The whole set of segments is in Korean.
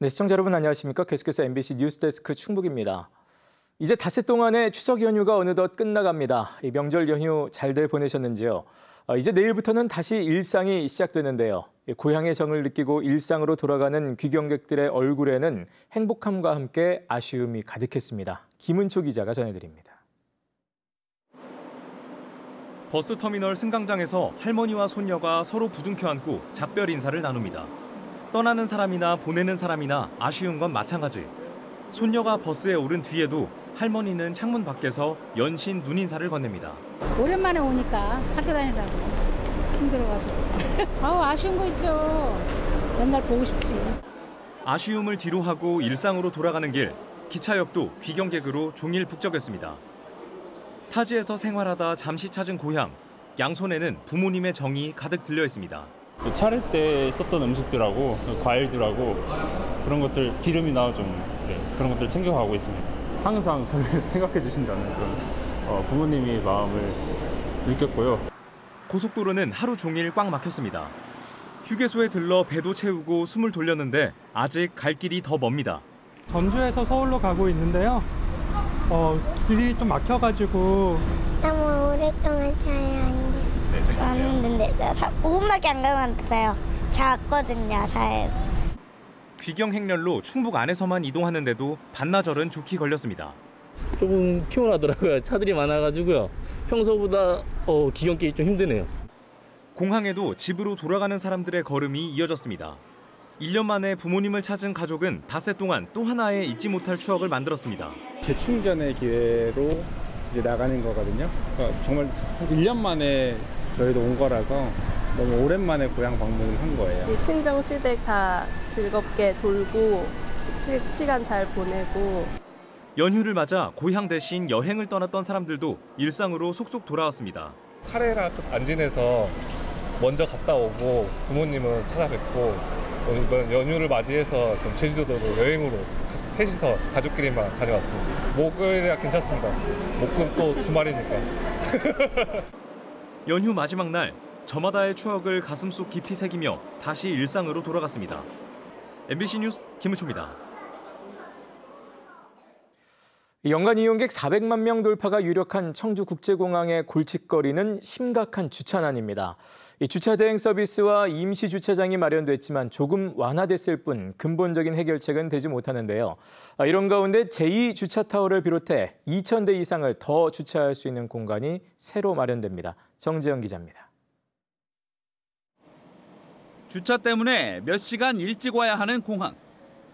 네, 시청자 여러분 안녕하십니까? 계속해서 MBC 뉴스데스크 충북입니다. 이제 닷새 동안의 추석 연휴가 어느덧 끝나갑니다. 이 명절 연휴 잘들 보내셨는지요? 이제 내일부터는 다시 일상이 시작되는데요. 고향의 정을 느끼고 일상으로 돌아가는 귀경객들의 얼굴에는 행복함과 함께 아쉬움이 가득했습니다. 김은초 기자가 전해드립니다. 버스터미널 승강장에서 할머니와 손녀가 서로 부둥켜 안고 작별 인사를 나눕니다. 떠나는 사람이나 보내는 사람이나 아쉬운 건 마찬가지. 손녀가 버스에 오른 뒤에도 할머니는 창문 밖에서 연신 눈인사를 건넵니다. 오랜만에 오니까 학교 다니라고 힘들어가지고. 아쉬운 거 있죠. 맨날 보고 싶지. 아쉬움을 뒤로 하고 일상으로 돌아가는 길, 기차역도 귀경객으로 종일 북적였습니다. 타지에서 생활하다 잠시 찾은 고향, 양손에는 부모님의 정이 가득 들려 있습니다. 차릴 때 썼던 음식들하고 과일들하고 그런 것들, 기름이나 그런 것들 챙겨가고 있습니다. 항상 저를 생각해 주신다는 그런 부모님의 마음을 느꼈고요. 고속도로는 하루 종일 꽉 막혔습니다. 휴게소에 들러 배도 채우고 숨을 돌렸는데 아직 갈 길이 더 멉니다. 전주에서 서울로 가고 있는데요. 길이 좀 막혀가지고 너무 오랫동안 자야 왔는데 5분밖에 안 가만뒀어요. 잤거든요, 차에. 귀경 행렬로 충북 안에서만 이동하는데도 반나절은 좋게 걸렸습니다. 조금 피곤하더라고요. 차들이 많아가지고요. 평소보다 귀경길이 좀 힘드네요. 공항에도 집으로 돌아가는 사람들의 걸음이 이어졌습니다. 1년 만에 부모님을 찾은 가족은 닷새 동안 또 하나의 잊지 못할 추억을 만들었습니다. 재충전의 기회로 이제 나가는 거거든요. 그러니까 정말 1년 만에 저희도 온 거라서 너무 오랜만에 고향 방문을 한 거예요. 친정 시댁 다 즐겁게 돌고 시간 잘 보내고. 연휴를 맞아 고향 대신 여행을 떠났던 사람들도 일상으로 속속 돌아왔습니다. 차례라 안 지내서 먼저 갔다 오고 부모님은 찾아뵙고 이번 연휴를 맞이해서 좀 제주도로 여행으로 셋이서 가족끼리만 다녀왔습니다. 목요일이라 괜찮습니다. 목금 또 주말이니까. 연휴 마지막 날, 저마다의 추억을 가슴속 깊이 새기며 다시 일상으로 돌아갔습니다. MBC 뉴스 김은초입니다. 연간 이용객 400만 명 돌파가 유력한 청주국제공항의 골칫거리는 심각한 주차난입니다. 이 주차 대행 서비스와 임시 주차장이 마련됐지만 조금 완화됐을 뿐 근본적인 해결책은 되지 못하는데요. 이런 가운데 제2주차타워를 비롯해 2,000대 이상을 더 주차할 수 있는 공간이 새로 마련됩니다. 정재영 기자입니다. 주차 때문에 몇 시간 일찍 와야 하는 공항.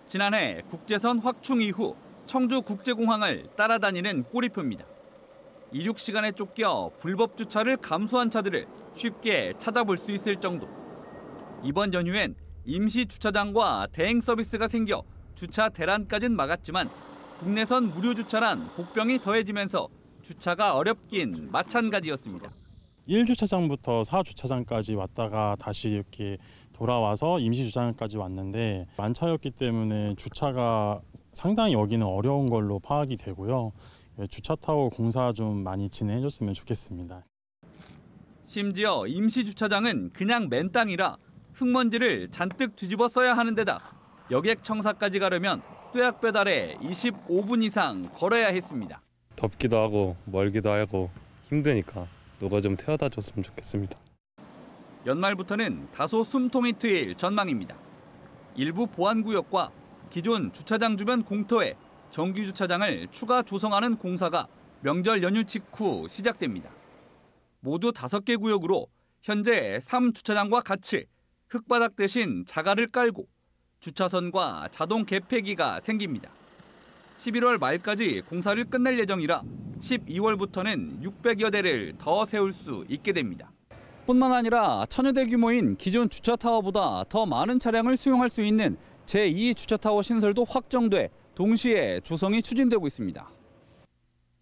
지난해 국제선 확충 이후 청주국제공항을 따라다니는 꼬리표입니다. 이륙 시간에 쫓겨 불법 주차를 감수한 차들을 쉽게 찾아볼 수 있을 정도. 이번 연휴엔 임시 주차장과 대행 서비스가 생겨 주차 대란까지는 막았지만 국내선 무료 주차란 복병이 더해지면서 주차가 어렵긴 마찬가지였습니다. 1주차장부터 4주차장까지 왔다가 다시 이렇게 돌아와서 임시주차장까지 왔는데 만차였기 때문에 주차가 상당히 여기는 어려운 걸로 파악이 되고요. 주차타워 공사 좀 많이 진행해줬으면 좋겠습니다. 심지어 임시주차장은 그냥 맨 땅이라 흙먼지를 잔뜩 뒤집어 써야 하는 데다 여객 청사까지 가려면 뙤약 배달에 25분 이상 걸어야 했습니다. 덥기도 하고 멀기도 하고 힘드니까 누가 좀 태워다 줬으면 좋겠습니다. 연말부터는 다소 숨통이 트일 전망입니다. 일부 보안구역과 기존 주차장 주변 공터에 정규 주차장을 추가 조성하는 공사가 명절 연휴 직후 시작됩니다. 모두 5개 구역으로 현재 3주차장과 같이 흙바닥 대신 자갈을 깔고 주차선과 자동 개폐기가 생깁니다. 11월 말까지 공사를 끝낼 예정이라 12월부터는 600여 대를 더 세울 수 있게 됩니다. 뿐만 아니라 1000여 대 규모인 기존 주차타워보다 더 많은 차량을 수용할 수 있는 제2주차타워 신설도 확정돼 동시에 조성이 추진되고 있습니다.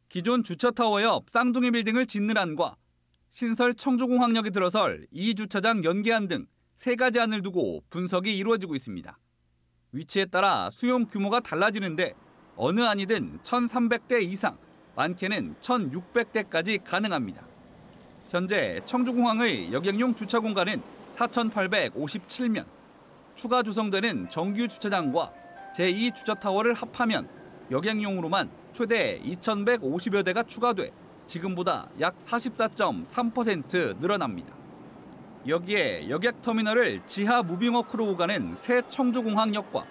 기존 주차타워 옆 쌍둥이 빌딩을 짓는 안과 신설 청주공항역에 들어설 2주차장 연계안 등 3가지 안을 두고 분석이 이루어지고 있습니다. 위치에 따라 수용 규모가 달라지는데 어느 안이든 1,300대 이상, 많게는 1,600대까지 가능합니다. 현재 청주공항의 여객용 주차 공간은 4,857면, 추가 조성되는 정규 주차장과 제2 주차타워를 합하면 여객용으로만 최대 2,150여 대가 추가돼 지금보다 약 44.3% 늘어납니다. 여기에 여객터미널을 지하 무빙워크로 오가는 새 청주공항역과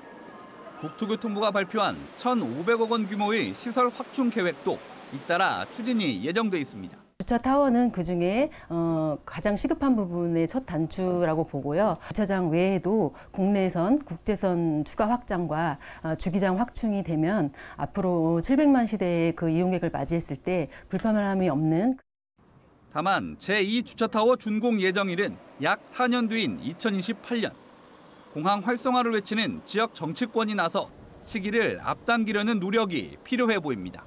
국토교통부가 발표한 1,500억 원 규모의 시설 확충 계획도 잇따라 추진이 예정돼 있습니다. 주차타워는 그중에 가장 시급한 부분의 첫 단추라고 보고요. 주차장 외에도 국내선, 국제선 추가 확장과 주기장 확충이 되면 앞으로 700만 시대의 그 이용객을 맞이했을 때 불편함이 없는. 다만 제2 주차타워 준공 예정일은 약 4년 뒤인 2028년. 공항 활성화를 외치는 지역 정치권이 나서 시기를 앞당기려는 노력이 필요해 보입니다.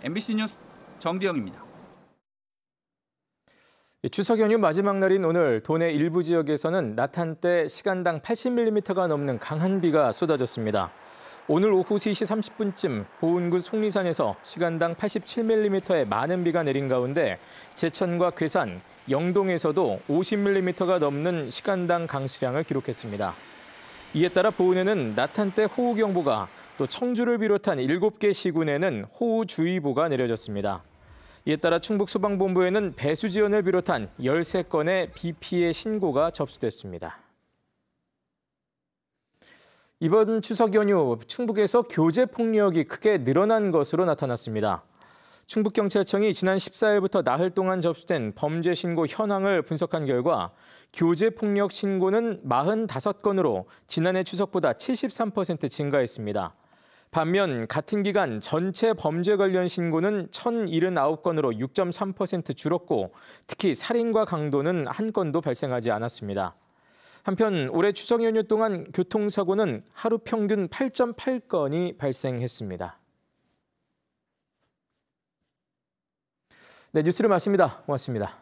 MBC 뉴스 정디영입니다. 추석 연휴 마지막 날인 오늘 도내 일부 지역에서는 낮 한때 시간당 80mm가 넘는 강한 비가 쏟아졌습니다. 오늘 오후 3시 30분쯤 보은군 속리산에서 시간당 87mm의 많은 비가 내린 가운데 제천과 괴산, 영동에서도 50mm가 넘는 시간당 강수량을 기록했습니다. 이에 따라 보은에는 낮 한때 호우경보가, 또 청주를 비롯한 7개 시군에는 호우주의보가 내려졌습니다. 이에 따라 충북소방본부에는 배수 지연을 비롯한 13건의 비 피해 신고가 접수됐습니다. 이번 추석 연휴 충북에서 교제 폭력이 크게 늘어난 것으로 나타났습니다. 충북경찰청이 지난 14일부터 나흘 동안 접수된 범죄 신고 현황을 분석한 결과 교제 폭력 신고는 45건으로 지난해 추석보다 73% 증가했습니다. 반면 같은 기간 전체 범죄 관련 신고는 1,079건으로 6.3% 줄었고 특히 살인과 강도는 한 건도 발생하지 않았습니다. 한편 올해 추석 연휴 동안 교통사고는 하루 평균 8.8건이 발생했습니다. 네, 뉴스를 마칩니다. 고맙습니다.